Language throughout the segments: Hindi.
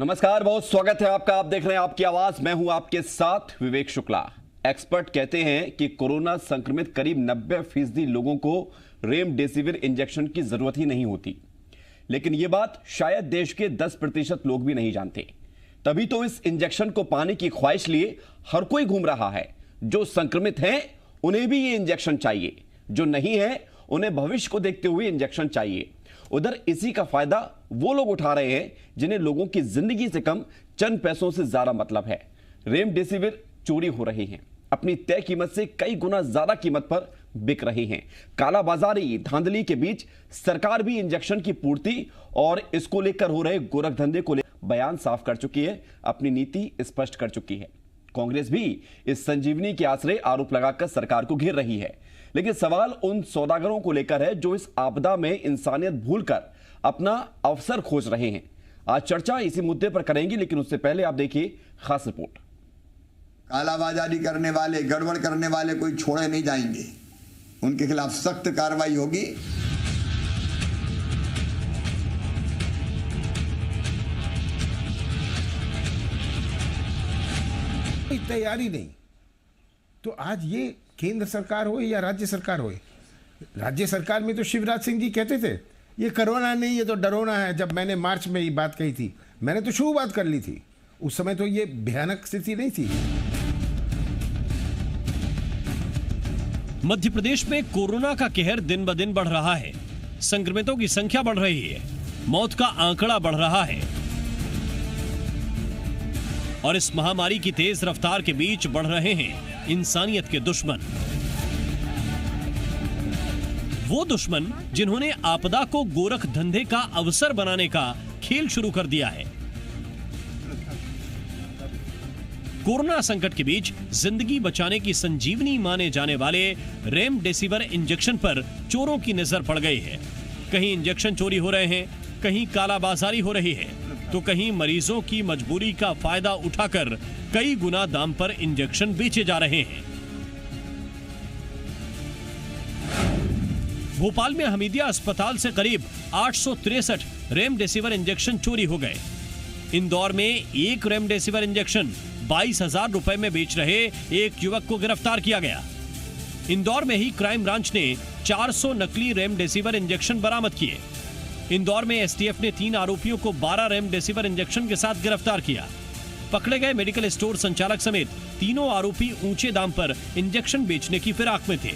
नमस्कार, बहुत स्वागत है आपका। आप देख रहे हैं आपकी आवाज। मैं हूं आपके साथ विवेक शुक्ला। एक्सपर्ट कहते हैं कि कोरोना संक्रमित करीब 90% लोगों को रेमडेसिविर इंजेक्शन की जरूरत ही नहीं होती, लेकिन यह बात शायद देश के 10% लोग भी नहीं जानते। तभी तो इस इंजेक्शन को पाने की ख्वाहिश लिए हर कोई घूम रहा है। जो संक्रमित हैं उन्हें भी ये इंजेक्शन चाहिए, जो नहीं है उन्हें भविष्य को देखते हुए इंजेक्शन चाहिए। उधर इसी का फायदा वो लोग उठा रहे हैं जिन्हें लोगों की जिंदगी से कम चंद पैसों से ज्यादा मतलब है। रेमडेसिविर चोरी हो रही हैं, अपनी तय कीमत से कई गुना ज्यादा कीमत पर बिक रही हैं। कालाबाजारी धांधली के बीच सरकार भी इंजेक्शन की पूर्ति और इसको लेकर हो रहे गोरखधंधे को लेकर बयान साफ कर चुकी है, अपनी नीति स्पष्ट कर चुकी है। कांग्रेस भी इस संजीवनी के आश्रय आरोप लगाकर सरकार को घेर रही है, लेकिन सवाल उन सौदागरों को लेकर है जो इस आपदा में इंसानियत भूलकर अपना अवसर खोज रहे हैं। आज चर्चा इसी मुद्दे पर करेंगे, लेकिन उससे पहले आप देखिए खास रिपोर्ट। कालाबाजारी करने वाले, गड़बड़ करने वाले कोई छोड़े नहीं जाएंगे। उनके खिलाफ सख्त कार्रवाई होगी। कोई तैयारी नहीं तो आज ये केंद्र सरकार हो या राज्य सरकार हो, राज्य सरकार में तो शिवराज सिंह जी कहते थे ये कोरोना नहीं, ये तो डरोना है। जब मैंने मार्च में ये बात कही थी, मैंने तो शुरुआत कर ली थी। उस समय तो ये भयानक स्थिति नहीं थी। मध्य प्रदेश में कोरोना का कहर दिन ब दिन बढ़ रहा है। संक्रमितों की संख्या बढ़ रही है, मौत का आंकड़ा बढ़ रहा है और इस महामारी की तेज रफ्तार के बीच बढ़ रहे हैं इंसानियत के दुश्मन। वो दुश्मन जिन्होंने आपदा को गोरख धंधे का अवसर बनाने का खेल शुरू कर दिया है। कोरोना संकट के बीच जिंदगी बचाने की संजीवनी माने जाने वाले रेमडेसिविर इंजेक्शन पर चोरों की नजर पड़ गई है। कहीं इंजेक्शन चोरी हो रहे हैं, कहीं कालाबाजारी हो रही है, तो कहीं मरीजों की मजबूरी का फायदा उठाकर कई गुना दाम पर इंजेक्शन बेचे जा रहे हैं। भोपाल में हमीदिया अस्पताल से करीब 863 रेमडेसिविर इंजेक्शन चोरी हो गए। इंदौर में एक रेमडेसिविर इंजेक्शन 22,000 रुपए में बेच रहे एक युवक को गिरफ्तार किया गया। इंदौर में ही क्राइम ब्रांच ने 400 नकली रेमडेसिविर इंजेक्शन बरामद किए। इंदौर में एसटीएफ ने 3 आरोपियों को 12 रेमडेसिविर इंजेक्शन के साथ गिरफ्तार किया। पकड़े गए मेडिकल स्टोर संचालक समेत तीनों आरोपी ऊंचे दाम पर इंजेक्शन बेचने की फिराक में थे।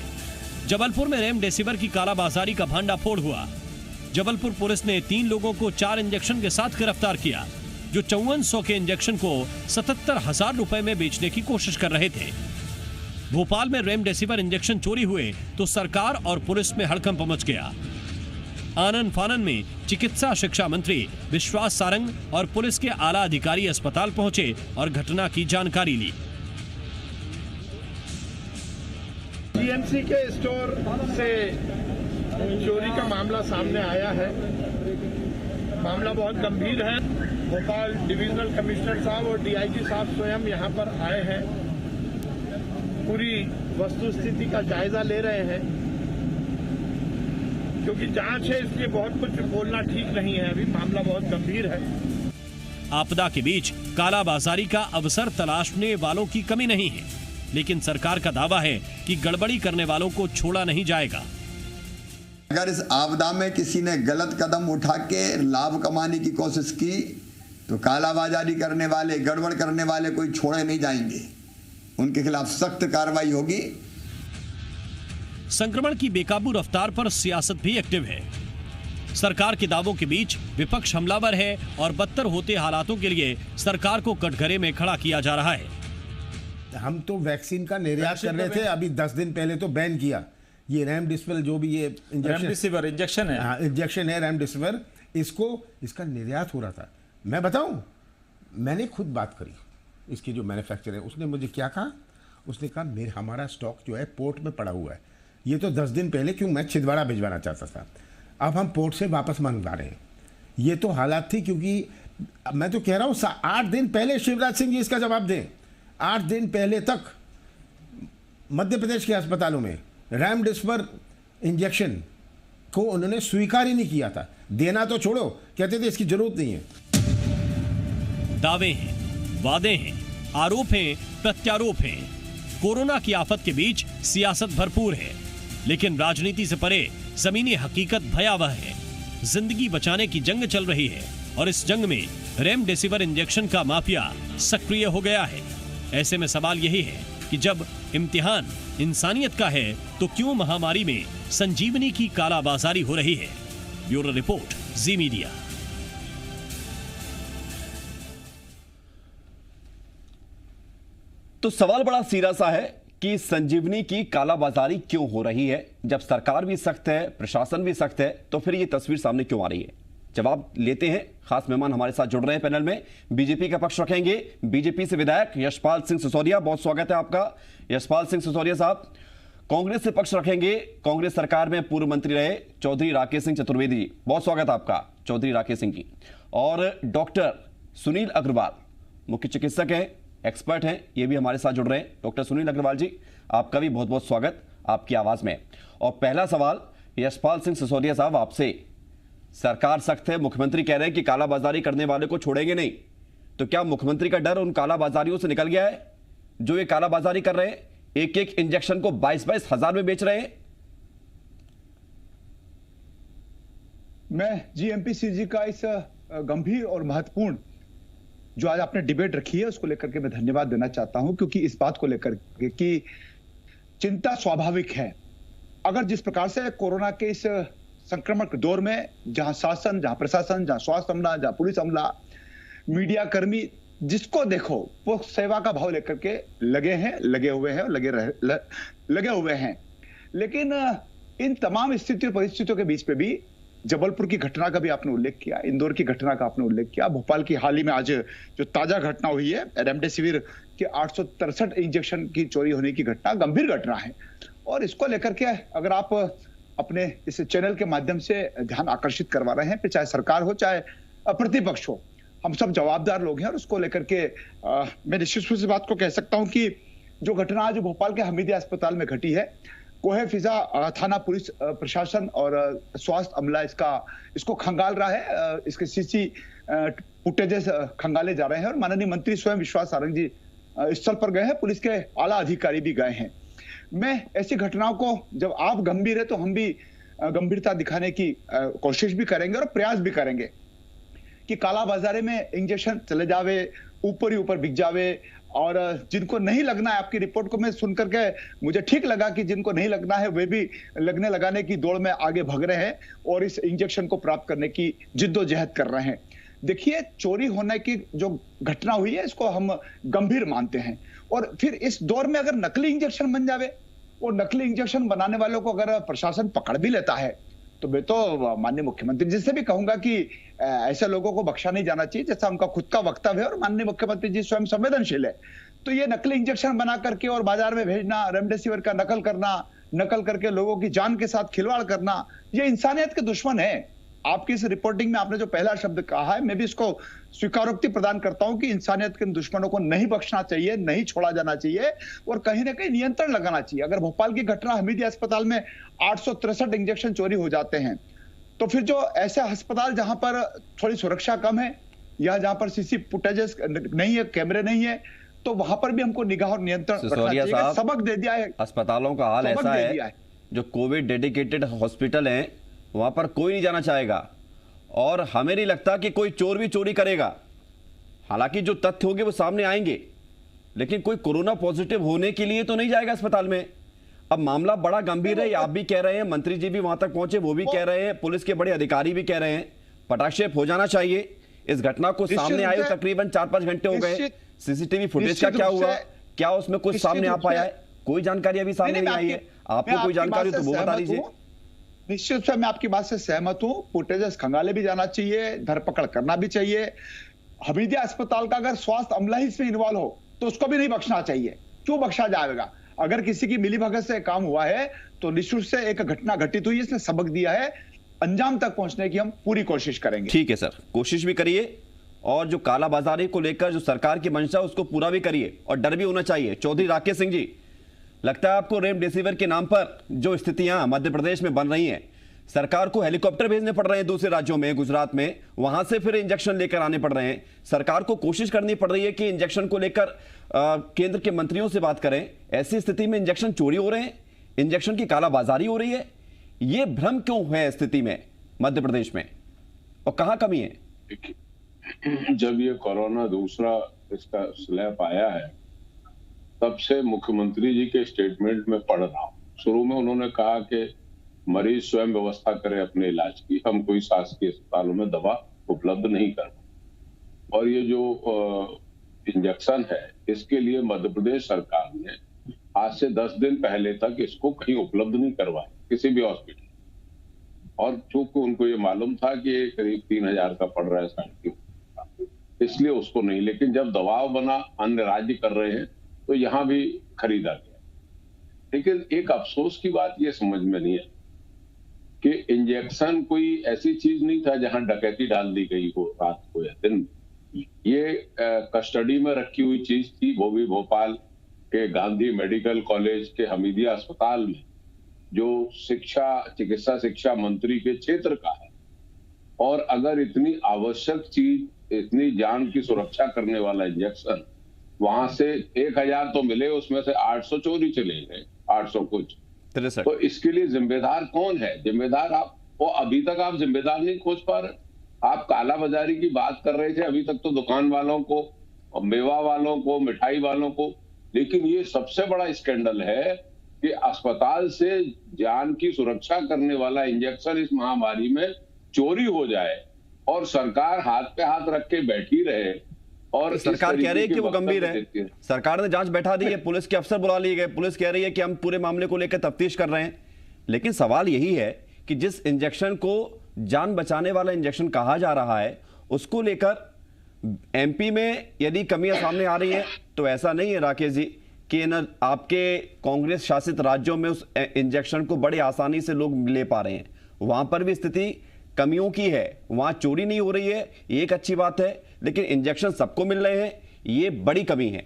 जबलपुर में रेमडेसिविर की कालाबाजारी का भांडाफोड़ हुआ। जबलपुर पुलिस ने 3 लोगों को 4 इंजेक्शन के साथ गिरफ्तार किया, जो 5400 के इंजेक्शन को 77,000 रुपए में बेचने की कोशिश कर रहे थे। भोपाल में रेमडेसिविर इंजेक्शन चोरी हुए तो सरकार और पुलिस में हड़कंप मच गया। आनन फानन में चिकित्सा शिक्षा मंत्री विश्वास सारंग और पुलिस के आला अधिकारी अस्पताल पहुंचे और घटना की जानकारी ली। जीएमसी के स्टोर से चोरी का मामला सामने आया है। मामला बहुत गंभीर है। भोपाल डिविजनल कमिश्नर साहब और डीआईजी साहब स्वयं यहां पर आए हैं, पूरी वस्तुस्थिति का जायजा ले रहे हैं, क्योंकि जांच है इसलिए बहुत कुछ बोलना ठीक नहीं है। अभी मामला बहुत गंभीर है। आपदा के बीच कालाबाजारी का अवसर तलाशने वालों की कमी नहीं है, लेकिन सरकार का दावा है कि गड़बड़ी करने वालों को छोड़ा नहीं जाएगा। अगर इस आपदा में किसी ने गलत कदम उठा के लाभ कमाने की कोशिश की तो कालाबाजारी करने वाले, गड़बड़ करने वाले कोई छोड़े नहीं जाएंगे। उनके खिलाफ सख्त कार्रवाई होगी। संक्रमण की बेकाबू रफ्तार पर सियासत भी एक्टिव है। सरकार के दावों के बीच विपक्ष हमलावर है और बदतर होते हालातों के लिए सरकार को कटघरे में खड़ा किया जा रहा है। हम तो वैक्सीन का निर्यात कर रहे थे, अभी 10 दिन पहले तो बैन किया। ये रेमडेसिविर जो भी ये रेमडेसिविर इंजेक्शन है, हाँ इंजेक्शन है रेमडेसिविर, इसका निर्यात हो रहा था। मैं बताऊं, मैंने खुद बात करी इसकी जो मैन्युफैक्चरर है, उसने मुझे क्या कहा, उसने कहा हमारा स्टॉक जो है पोर्ट में पड़ा हुआ है। ये तो 10 दिन पहले, क्यों मैं छिंदवाड़ा भिजवाना चाहता था, अब हम पोर्ट से वापस मंगवा रहे हैं। ये तो हालात थी, क्योंकि मैं तो कह रहा हूँ 8 दिन पहले शिवराज सिंह जी इसका जवाब दें। 8 दिन पहले तक मध्य प्रदेश के अस्पतालों में रेमडेसिविर इंजेक्शन को उन्होंने स्वीकार ही नहीं किया था। देना तो छोड़ो, कहते थे इसकी जरूरत नहीं है। दावे हैं, वादे हैं, आरोप हैं, प्रत्यारोप हैं। कोरोना की आफत के बीच सियासत भरपूर है, लेकिन राजनीति से परे जमीनी हकीकत भयावह है। जिंदगी बचाने की जंग चल रही है और इस जंग में रेमडेसिविर इंजेक्शन का माफिया सक्रिय हो गया है। ऐसे में सवाल यही है कि जब इम्तिहान इंसानियत का है तो क्यों महामारी में संजीवनी की कालाबाजारी हो रही है। ब्यूरो रिपोर्ट, जी मीडिया। तो सवाल बड़ा सीधा सा है कि संजीवनी की कालाबाजारी क्यों हो रही है। जब सरकार भी सख्त है, प्रशासन भी सख्त है, तो फिर ये तस्वीर सामने क्यों आ रही है। जवाब लेते हैं। खास मेहमान हमारे साथ जुड़ रहे हैं पैनल में। बीजेपी का पक्ष रखेंगे बीजेपी से विधायक यशपाल सिंह सिसोदिया, बहुत स्वागत है आपका यशपाल सिंह सिसोदिया साहब। कांग्रेस से पक्ष रखेंगे कांग्रेस सरकार में पूर्व मंत्री रहे चौधरी राकेश सिंह चतुर्वेदी जी, बहुत स्वागत है आपका चौधरी राकेश सिंह जी। और डॉक्टर सुनील अग्रवाल, मुख्य चिकित्सक हैं, एक्सपर्ट हैं, ये भी हमारे साथ जुड़ रहे हैं। डॉक्टर सुनील अग्रवाल जी, आपका भी बहुत बहुत स्वागत आपकी आवाज में। और पहला सवाल यशपाल सिंह सिसोदिया साहब आपसे। सरकार सख्त है, मुख्यमंत्री कह रहे हैं कि कालाबाजारी करने वाले को छोड़ेंगे नहीं, तो क्या मुख्यमंत्री का डर उन कालाबाजारियों से निकल गया है जो ये कालाबाजारी कर रहे हैं, एक एक इंजेक्शन को 22-22 हजार में बेच रहे हैं? मैं जीएमपीसीजी का इस गंभीर और महत्वपूर्ण जो आज आपने डिबेट रखी है उसको लेकर के मैं धन्यवाद देना चाहता हूं, क्योंकि इस बात को लेकर के कि चिंता स्वाभाविक है। अगर जिस प्रकार से कोरोना के इस संक्रमण के दौर में जहां शासन, जहां प्रशासन, जहां स्वास्थ्य अमला, जहां पुलिस अमला, मीडिया कर्मी, जिसको देखो वो सेवा का भाव लेकर के लगे हुए हैं और लगे हुए हैं। लेकिन इन तमाम स्थितियों परिस्थितियों के बीच में भी जबलपुर की घटना का भी आपने उल्लेख किया, इंदौर की घटना का आपने उल्लेख किया, भोपाल की हाल ही में आज जो ताजा घटना हुई है रेमडेसिविर के 863 इंजेक्शन की चोरी होने की घटना गंभीर घटना है। और इसको लेकर के अगर आप अपने इस चैनल के माध्यम से ध्यान आकर्षित करवा रहे हैं, फिर चाहे सरकार हो चाहे प्रतिपक्ष हो, हम सब जवाबदार लोग हैं। और उसको लेकर के मैं निश्चित रूप से बात को कह सकता हूं कि जो घटना आज भोपाल के हमीदिया अस्पताल में घटी है, कोहे फिजा थाना पुलिस प्रशासन और स्वास्थ्य अमला इसको खंगाल रहा है, इसके सीसी फुटेजेस खंगाले जा रहे हैं। और माननीय मंत्री स्वयं विश्वास सारंग जी स्थल पर गए हैं, पुलिस के आला अधिकारी भी गए हैं। मैं ऐसी घटनाओं को, जब आप गंभीर है तो हम भी गंभीरता दिखाने की कोशिश भी करेंगे और प्रयास भी करेंगे कि कालाबाजारी में इंजेक्शन चले जावे, ऊपर ही ऊपर बिक जावे। और जिनको नहीं लगना है, आपकी रिपोर्ट को मैं सुनकर के मुझे ठीक लगा कि जिनको नहीं लगना है वे भी लगने लगाने की दौड़ में आगे भाग रहे हैं और इस इंजेक्शन को प्राप्त करने की जिद्दोजहद कर रहे हैं। देखिए, चोरी होने की जो घटना हुई है इसको हम गंभीर मानते हैं। और फिर इस दौर में अगर नकली इंजेक्शन बन जावे और नकली इंजेक्शन बनाने वालों को अगर प्रशासन पकड़ भी लेता है, तो मैं तो माननीय मुख्यमंत्री जी से भी कहूंगा कि ऐसे लोगों को बख्शा नहीं जाना चाहिए, जैसा उनका खुद का वक्तव्य है। और माननीय मुख्यमंत्री जी स्वयं संवेदनशील है, तो ये नकली इंजेक्शन बना करके और बाजार में भेजना, रेमडेसिविर का नकल करके लोगों की जान के साथ खिलवाड़ करना, ये इंसानियत के दुश्मन है। आपकी इस रिपोर्टिंग में आपने जो पहला शब्द कहा है, मैं भी इसको स्वीकारोक्ति प्रदान करता हूं कि इंसानियत के दुश्मनों को नहीं बख्शना चाहिए, नहीं छोड़ा जाना चाहिए और कहीं ना कहीं नियंत्रण लगाना चाहिए। अगर भोपाल की घटना हमीदिया अस्पताल में 863 इंजेक्शन चोरी हो जाते हैं, तो फिर जो ऐसे अस्पताल जहां पर थोड़ी सुरक्षा कम है या जहां पर सीसी फुटेजेस नहीं है, कैमरे नहीं है, तो वहां पर भी हमको निगाह और नियंत्रण रखना चाहिए। सबक दे दिया है अस्पतालों का हाल ऐसा है, जो कोविड डेडिकेटेड हॉस्पिटल हैं वहां पर कोई नहीं जाना चाहेगा और हमें नहीं लगता कि कोई चोर भी चोरी करेगा। हालांकि जो तथ्य होंगे वो सामने आएंगे, लेकिन कोई कोरोना पॉजिटिव होने के लिए तो नहीं जाएगा अस्पताल में। अब मामला बड़ा गंभीर है, आप भी कह रहे हैं, मंत्री जी भी वहां तक पहुंचे, वो भी कह रहे हैं, पुलिस के बड़े अधिकारी भी कह रहे हैं, पटाक्षेप हो जाना चाहिए। इस घटना को सामने आए तकरीबन 4-5 घंटे हो गए, सीसीटीवी फुटेज का क्या हुआ, क्या उसमें कुछ सामने आ पाया है? कोई जानकारी अभी सामने नहीं आई है। आपको कोई जानकारी तो वो बता दीजिए। निश्चित रूप से मैं आपकी बात से सहमत हूं, फुटेजेस खंगाले भी जाना चाहिए, धरपकड़ करना भी चाहिए। हमीदिया अस्पताल का अगर स्वास्थ्य अमला ही इसमें इन्वॉल्व हो तो उसको भी नहीं बख्शना चाहिए। क्यों बख्शा जाएगा? अगर किसी की मिलीभगत से काम हुआ है तो निश्चित से एक घटना घटित हुई, इसने सबक दिया है, अंजाम तक पहुंचने की हम पूरी कोशिश करेंगे। ठीक है सर, कोशिश भी करिए और जो कालाबाजारी को लेकर जो सरकार की मंशा उसको पूरा भी करिए और डर भी होना चाहिए। चौधरी राकेश सिंह जी, लगता है आपको रेमडेसिविर के नाम पर जो स्थितियां मध्य प्रदेश में बन रही हैं, सरकार को हेलीकॉप्टर भेजने पड़ रहे हैं दूसरे राज्यों में, गुजरात में, वहां से फिर इंजेक्शन लेकर आने पड़ रहे हैं। सरकार को कोशिश करनी पड़ रही है कि इंजेक्शन को लेकर केंद्र के मंत्रियों से बात करें। ऐसी स्थिति में इंजेक्शन चोरी हो रहे हैं, इंजेक्शन की कालाबाजारी हो रही है। ये भ्रम क्यों है स्थिति में मध्य प्रदेश में, और कहां कमी है? जब ये कोरोना दूसरा इसका स्लैब आया है, तब से मुख्यमंत्री जी के स्टेटमेंट में पढ़ रहा हूं। शुरू में उन्होंने कहा कि मरीज स्वयं व्यवस्था करे अपने इलाज की, हम कोई शासकीय अस्पतालों में दवा उपलब्ध नहीं कर। और ये जो इंजेक्शन है, इसके लिए मध्य प्रदेश सरकार ने आज से 10 दिन पहले तक इसको कहीं उपलब्ध नहीं करवाया किसी भी हॉस्पिटल। और चूंकि उनको ये मालूम था कि ये करीब 3000 का पड़ रहा है, 3.5, इसलिए उसको नहीं। लेकिन जब दबाव बना, अन्य राज्य कर रहे हैं, तो यहाँ भी खरीदा गया। लेकिन एक अफसोस की बात ये समझ में नहीं है कि इंजेक्शन कोई ऐसी चीज नहीं था जहां डकैती डाल दी गई हो रात को या दिन। ये कस्टडी में रखी हुई चीज थी, वो भी भोपाल के गांधी मेडिकल कॉलेज के हमीदिया अस्पताल में, जो चिकित्सा शिक्षा मंत्री के क्षेत्र का है। और अगर इतनी आवश्यक चीज, इतनी जान की सुरक्षा करने वाला इंजेक्शन, वहां से 1000 तो मिले, उसमें से 800 चोरी चले गए, 800 कुछ। तो इसके लिए जिम्मेदार कौन है? जिम्मेदार आप, वो अभी तक आप जिम्मेदार नहीं खोज पा रहे। आप कालाबाजारी की बात कर रहे थे अभी तक तो दुकान वालों को, मेवा वालों को, मिठाई वालों को, लेकिन ये सबसे बड़ा स्कैंडल है कि अस्पताल से जान की सुरक्षा करने वाला इंजेक्शन इस महामारी में चोरी हो जाए और सरकार हाथ पे हाथ रख के बैठी रहे। और सरकार कह रही है कि वो गंभीर है, सरकार ने जांच बैठा दी है, पुलिस के अफसर बुला लिए गए, पुलिस कह रही है कि हम पूरे मामले को लेकर तफ्तीश कर रहे हैं। लेकिन सवाल यही है कि जिस इंजेक्शन को जान बचाने वाला इंजेक्शन कहा जा रहा है, उसको लेकर एमपी में यदि कमियां सामने आ रही हैं, तो ऐसा नहीं है राकेश जी कि न आपके कांग्रेस शासित राज्यों में उस इंजेक्शन को बड़ी आसानी से लोग ले पा रहे हैं। वहां पर भी स्थिति कमियों की है, वहां चोरी नहीं हो रही है, ये एक अच्छी बात है, लेकिन इंजेक्शन सबको मिल रहे हैं, ये बड़ी कमी है।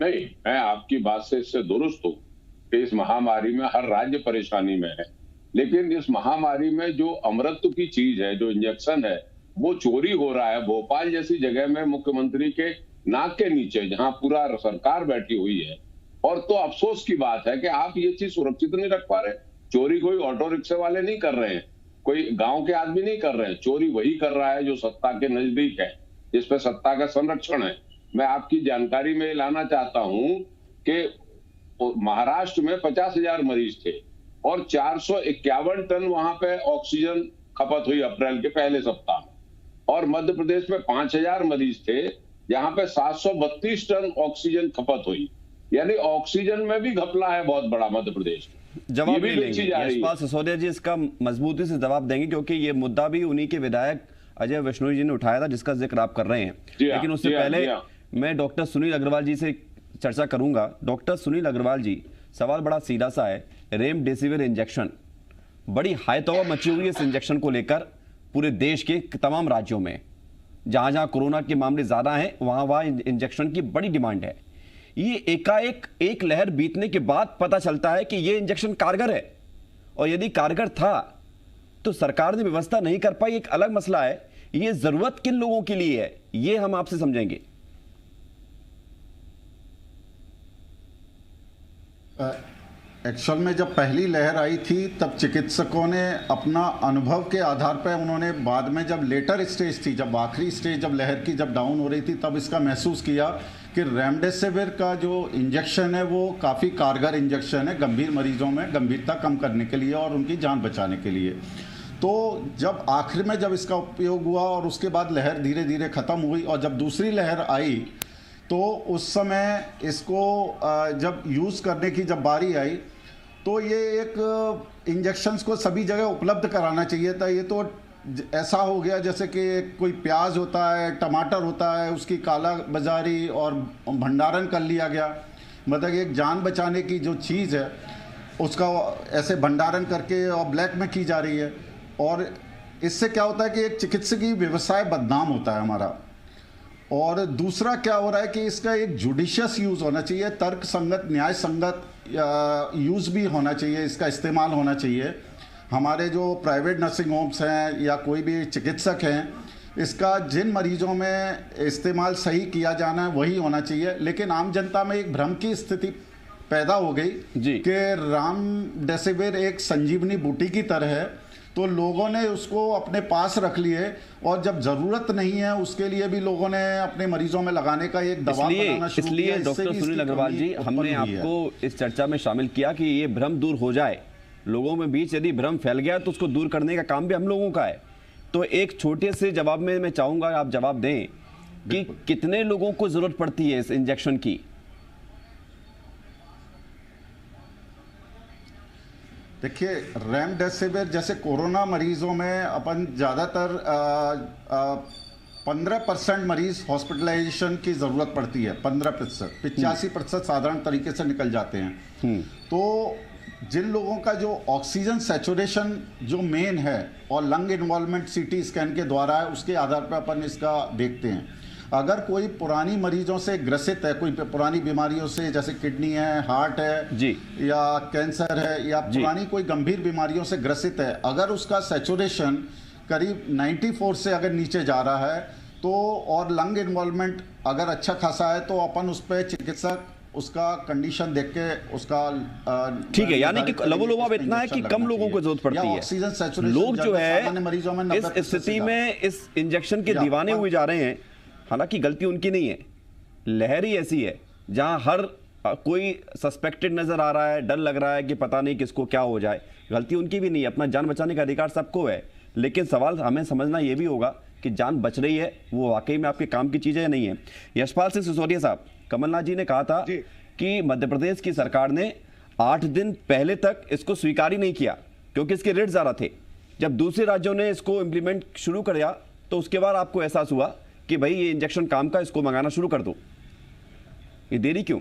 नहीं, मैं आपकी बात से इससे दुरुस्त हूं कि इस महामारी में हर राज्य परेशानी में है, लेकिन इस महामारी में जो अमृत की चीज है, जो इंजेक्शन है, वो चोरी हो रहा है। भोपाल जैसी जगह में मुख्यमंत्री के नाक के नीचे, जहां पूरा सरकार बैठी हुई है। और तो अफसोस की बात है कि आप ये चीज सुरक्षित नहीं रख पा रहे। चोरी कोई ऑटो रिक्शा वाले नहीं कर रहे हैं, कोई गांव के आदमी नहीं कर रहे हैं, चोरी वही कर रहा है जो सत्ता के नजदीक है, जिसपे सत्ता का संरक्षण है। मैं आपकी जानकारी में लाना चाहता हूं कि महाराष्ट्र में 50,000 मरीज थे और 451 टन वहां पे ऑक्सीजन खपत हुई अप्रैल के पहले सप्ताह में। और मध्य प्रदेश में 5,000 मरीज थे, यहाँ पे 732 टन ऑक्सीजन खपत हुई। यानी ऑक्सीजन में भी घपला है बहुत बड़ा मध्य प्रदेश में। जवाब भी लेंगे यशपाल सिसोदिया जी, इसका मजबूती से जवाब देंगे, क्योंकि ये मुद्दा भी उन्हीं के विधायक अजय विश्नोई जी ने उठाया था, जिसका जिक्र आप कर रहे हैं। लेकिन उससे पहले मैं डॉक्टर सुनील अग्रवाल जी से चर्चा करूंगा। डॉक्टर सुनील अग्रवाल जी, सवाल बड़ा सीधा सा है। रेमडेसिविर इंजेक्शन, बड़ी हाई तौबा मची हुई है इस इंजेक्शन को लेकर पूरे देश के तमाम राज्यों में। जहां जहां कोरोना के मामले ज्यादा हैं, वहां वहां इंजेक्शन की बड़ी डिमांड है। ये एकाएक एक लहर बीतने के बाद पता चलता है कि ये इंजेक्शन कारगर है, और यदि कारगर था तो सरकार ने व्यवस्था नहीं कर पाई, एक अलग मसला है। ये जरूरत किन लोगों के लिए है, ये हम आपसे समझेंगे। एक्चुअल में जब पहली लहर आई थी, तब चिकित्सकों ने अपना अनुभव के आधार पर, उन्होंने बाद में जब लेटर स्टेज थी, जब आखिरी स्टेज, जब लहर की जब डाउन हो रही थी, तब इसका महसूस किया कि रेमडेसिविर का जो इंजेक्शन है वो काफ़ी कारगर इंजेक्शन है गंभीर मरीजों में गंभीरता कम करने के लिए और उनकी जान बचाने के लिए। तो जब आखिर में जब इसका उपयोग हुआ और उसके बाद लहर धीरे धीरे ख़त्म हुई, और जब दूसरी लहर आई तो उस समय इसको जब यूज़ करने की जब बारी आई, तो ये एक इंजेक्शन्स को सभी जगह उपलब्ध कराना चाहिए था। ये तो ऐसा हो गया जैसे कि कोई प्याज होता है, टमाटर होता है, उसकी काला बाजारी और भंडारण कर लिया गया। मतलब एक जान बचाने की जो चीज़ है उसका ऐसे भंडारण करके और ब्लैक में की जा रही है, और इससे क्या होता है कि एक चिकित्सकीय व्यवसाय बदनाम होता है हमारा। और दूसरा क्या हो रहा है कि इसका एक जुडिशियस यूज़ होना चाहिए, तर्क संगत, न्याय संगत यूज़ भी होना चाहिए, इसका इस्तेमाल होना चाहिए। हमारे जो प्राइवेट नर्सिंग होम्स हैं या कोई भी चिकित्सक हैं, इसका जिन मरीजों में इस्तेमाल सही किया जाना है वही होना चाहिए। लेकिन आम जनता में एक भ्रम की स्थिति पैदा हो गई कि रेमडेसिविर एक संजीवनी बूटी की तरह है, तो लोगों ने उसको अपने पास रख लिए और जब जरूरत नहीं है उसके लिए भी लोगों ने अपने मरीजों में लगाने का एक दबाव बनाना शुरू किया। इसलिए डॉक्टर सुनील अग्रवाल जी, हमने आपको इस चर्चा में शामिल किया कि ये भ्रम दूर हो जाए। लोगों में बीच यदि भ्रम फैल गया तो उसको दूर करने का काम भी हम लोगों का है। तो एक छोटे से जवाब में मैं चाहूंगा आप जवाब दें कि कितने लोगों को जरूरत पड़ती है इस इंजेक्शन की? देखिए, रेमडेसिविर जैसे कोरोना मरीजों में अपन ज़्यादातर 15% मरीज हॉस्पिटलाइजेशन की ज़रूरत पड़ती है। 15%, 85% साधारण तरीके से निकल जाते हैं। तो जिन लोगों का जो ऑक्सीजन सैचुरेशन जो मेन है और लंग इन्वॉल्वमेंट सीटी स्कैन के द्वारा है, उसके आधार पर अपन इसका देखते हैं। अगर कोई पुरानी मरीजों से ग्रसित है, कोई पुरानी बीमारियों से जैसे किडनी है, हार्ट है जी, या कैंसर है, या पुरानी कोई गंभीर बीमारियों से ग्रसित है, अगर उसका सैचुरेशन करीब 94 से अगर नीचे जा रहा है तो और लंग इन्वॉल्वमेंट अगर अच्छा खासा है तो अपन उस पर चिकित्सक उसका कंडीशन देख के उसका ठीक है। यानी कि लबोलुबाब इतना है कि कम लोगों को जरूरत पड़ती है। ऑक्सीजन सैचुरेशन लोग जो है मरीजों में इस स्थिति में इस इंजेक्शन के दीवाने हुए जा रहे हैं। हालांकि गलती उनकी नहीं है, लहर ही ऐसी है जहां हर कोई सस्पेक्टेड नजर आ रहा है, डर लग रहा है कि पता नहीं किसको क्या हो जाए। गलती उनकी भी नहीं है, अपना जान बचाने का अधिकार सबको है। लेकिन सवाल हमें समझना यह भी होगा कि जान बच रही है वो वाकई में आपके काम की चीज है या नहीं है। यशपाल सिंह सिसोदिया साहब, कमलनाथ जी ने कहा था कि मध्य प्रदेश की सरकार ने 8 दिन पहले तक इसको स्वीकार ही नहीं किया क्योंकि इसके रेट ज्यादा थे। जब दूसरे राज्यों ने इसको इंप्लीमेंट शुरू किया तो उसके बाद आपको एहसास हुआ कि भाई ये इंजेक्शन काम का, इसको मंगाना शुरू कर दो। ये देरी क्यों?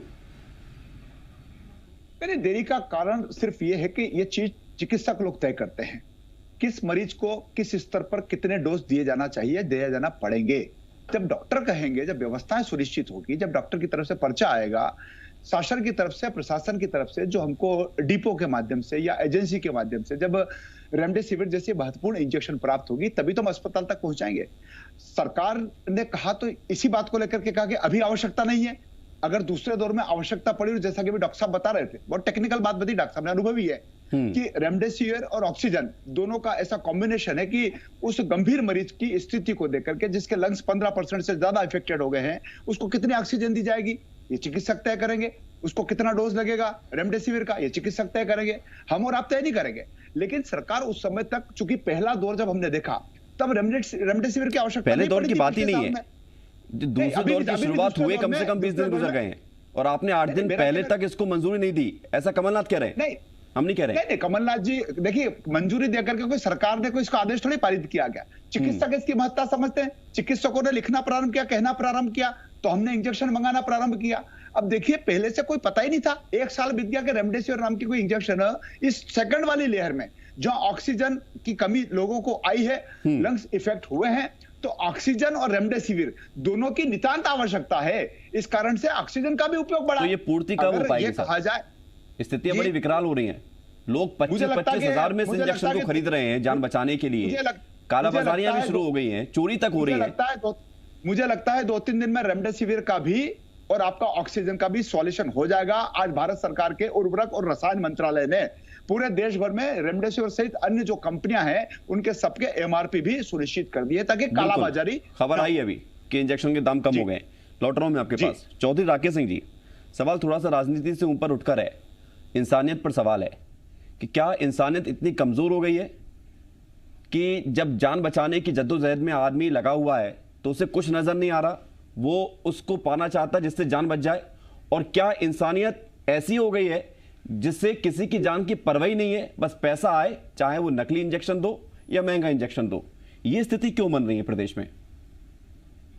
देरी का कारण सिर्फ ये है कि ये चीज चिकित्सक लोग तय करते हैं किस मरीज को किस स्तर पर कितने डोज दिए जाना चाहिए, दिए जाना पड़ेंगे। जब डॉक्टर कहेंगे, जब व्यवस्थाएं सुनिश्चित होगी, जब डॉक्टर की तरफ से पर्चा आएगा, शासन की तरफ से, प्रशासन की तरफ से, जो हमको डिपो के माध्यम से या एजेंसी के माध्यम से जब रेमडेसिविर जैसी महत्वपूर्ण इंजेक्शन प्राप्त होगी तभी तो हम अस्पताल तक पहुंचाएंगे। सरकार ने कहा तो इसी बात को लेकर के कहा कि अभी आवश्यकता नहीं है, अगर दूसरे दौर में आवश्यकता पड़ी, और जैसा कि भी डॉक्टर साहब बता रहे थे, बहुत टेक्निकल बात बताई डॉक्टर साहब ने, अनुभवी है कि रेमडेसिविर और ऑक्सीजन दोनों का ऐसा कॉम्बिनेशन है कि उस गंभीर मरीज की स्थिति को देख करके जिसके लंग्स 15% से ज्यादा इफेक्टेड हो गए हैं, उसको कितनी ऑक्सीजन दी जाएगी ये चिकित्सक तय करेंगे। उसको कितना डोज लगेगा रेमडेसिविर का ये चिकित्सक तय करेंगे, हम और आप तय नहीं करेंगे। लेकिन सरकार उस समय तक, चूंकि पहला दौर जब हमने देखा तब रेमडेसिविर की आवश्यकता पहले दौर की बात ही नहीं है, दूसरे दौर की शुरुआत हुए कम से कम 20 दिन गुजर गए हैं और आपने 8 दिन पहले तक इसको मंजूरी नहीं दी, ऐसा कमलनाथ कह रहे हैं। नहीं, हम नहीं कह रहे। नहीं, कमलनाथ जी देखिए, मंजूरी देकर के कोई सरकार ने कोई इसका आदेश थोड़ी पारित किया गया। चिकित्सक इसकी महत्ता समझते हैं, चिकित्सकों ने लिखना प्रारंभ किया, कहना प्रारंभ किया, तो हमने इंजेक्शन मंगाना प्रारंभ किया। अब देखिए, पहले से कोई पता ही नहीं था, 1 साल बीत गया कि रेमडेसिविर नाम की कोई इंजेक्शन इस सेकंड वाली लेयर में जहां ऑक्सीजन की कमी लोगों को आई है, लंग्स इफेक्ट हुए हैं, तो ऑक्सीजन और रेमडेसिविर दोनों की नितांत आवश्यकता है। इस कारण से ऑक्सीजन का भी उपयोग बढ़ा। तो ये पूर्ति कब हो पाएगी? कहा जाए स्थितियां बड़ी विकराल हो रही हैं। लोग 25-25 हजार में इस इंजेक्शन को खरीद रहे हैं जान बचाने के लिए। कालाबाजारियां भी शुरू हो गई हैं, चोरी तक हो रही है। मुझे लगता है 2-3 दिन में रेमडेसिविर का भी और आपका ऑक्सीजन का भी सॉल्यूशन हो जाएगा। आज भारत सरकार के उर्वरक और रसायन मंत्रालय ने पूरे देश भर में रेमडेसिविर सहित अन्य जो कंपनियां हैं उनके सबके एमआरपी भी सुनिश्चित कर दिए ताकि कालाबाजारी। खबर आई अभी कि इंजेक्शन के दाम कम हो गए। लौट रहा हूं मैं आपके पास। चौधरी राकेश सिंह जी, सवाल थोड़ा सा राजनीति से ऊपर उठकर है, इंसानियत पर सवाल है कि क्या इंसानियत इतनी कमजोर हो गई है कि जब जान बचाने की जद्दोजहद में आदमी लगा हुआ है तो उसे कुछ नजर नहीं आ रहा, वो उसको पाना चाहता जिससे जान बच जाए? और क्या इंसानियत ऐसी हो गई है जिससे किसी की जान की परवाही नहीं है, बस पैसा आए, चाहे वो नकली इंजेक्शन दो या महंगा इंजेक्शन दो? ये स्थिति क्यों बन रही है प्रदेश में?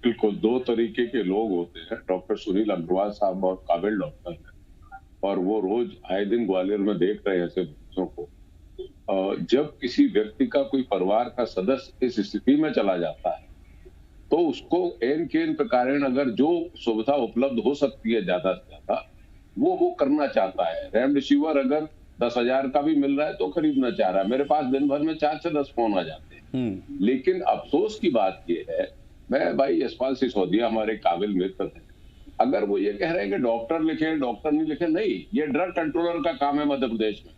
बिल्कुल, 2 तरीके के लोग होते हैं, डॉक्टर सुनील अग्रवाल साहब और काबिल डॉक्टर हैं, और वो रोज आए दिन ग्वालियर में देख रहे हैं ऐसे बच्चों को। जब किसी व्यक्ति का, कोई परिवार का सदस्य इस स्थिति में चला जाता है तो उसको एन के एन प्रकार अगर जो सुविधा उपलब्ध हो सकती है ज्यादा से ज्यादा वो करना चाहता है। रेमडेसिविर अगर 10,000 का भी मिल रहा है तो खरीदना चाह रहा है। मेरे पास दिन भर में 4 से 10 फोन आ जाते हैं। लेकिन अफसोस की बात यह है, मैं भाई यशपाल सिसोदिया हमारे काबिल मित्र हैं, अगर वो ये कह रहे हैं कि डॉक्टर लिखे, डॉक्टर नहीं लिखे, नहीं, ये ड्रग कंट्रोलर का काम है मध्य प्रदेश में,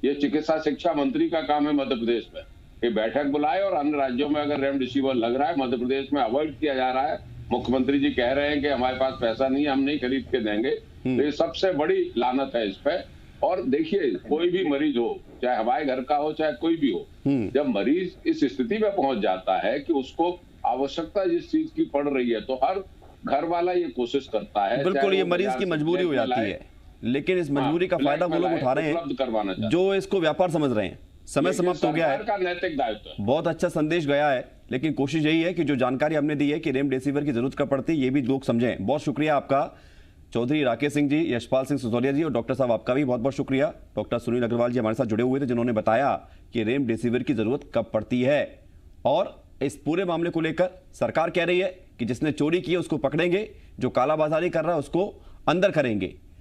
ये चिकित्सा शिक्षा मंत्री का काम है मध्य प्रदेश में, ये बैठक बुलाए और अन्य राज्यों में अगर रेमडेसिविर लग रहा है, मध्य प्रदेश में अवॉइड किया जा रहा है, मुख्यमंत्री जी कह रहे हैं कि हमारे पास पैसा नहीं है, हम नहीं खरीद के देंगे, तो ये सबसे बड़ी लानत है इस पे। और देखिए, कोई भी मरीज हो, चाहे हमारे घर का हो चाहे कोई भी हो, जब मरीज इस स्थिति में पहुंच जाता है कि उसको आवश्यकता जिस चीज की पड़ रही है, तो हर घर वाला ये कोशिश करता है, बिल्कुल ये मरीज की मजबूरी हो जाती है, लेकिन इस मजबूरी का फायदा वो लोग उठा रहे हैं जो इसको व्यापार समझ रहे हैं। समय समाप्त हो गया है, का नैतिक दायित्व है। बहुत अच्छा संदेश गया है, लेकिन कोशिश यही है कि जो जानकारी हमने दी है कि रेमडेसिविर की जरूरत कब पड़ती है, ये भी लोग समझें। बहुत शुक्रिया आपका चौधरी राकेश सिंह जी, यशपाल सिंह सिसोदिया जी, और डॉक्टर साहब आपका भी बहुत बहुत शुक्रिया। डॉक्टर सुनील अग्रवाल जी हमारे साथ जुड़े हुए थे, जिन्होंने बताया कि रेमडेसिविर की जरूरत कब पड़ती है। और इस पूरे मामले को लेकर सरकार कह रही है कि जिसने चोरी की है उसको पकड़ेंगे, जो कालाबाजारी कर रहा है उसको अंदर करेंगे।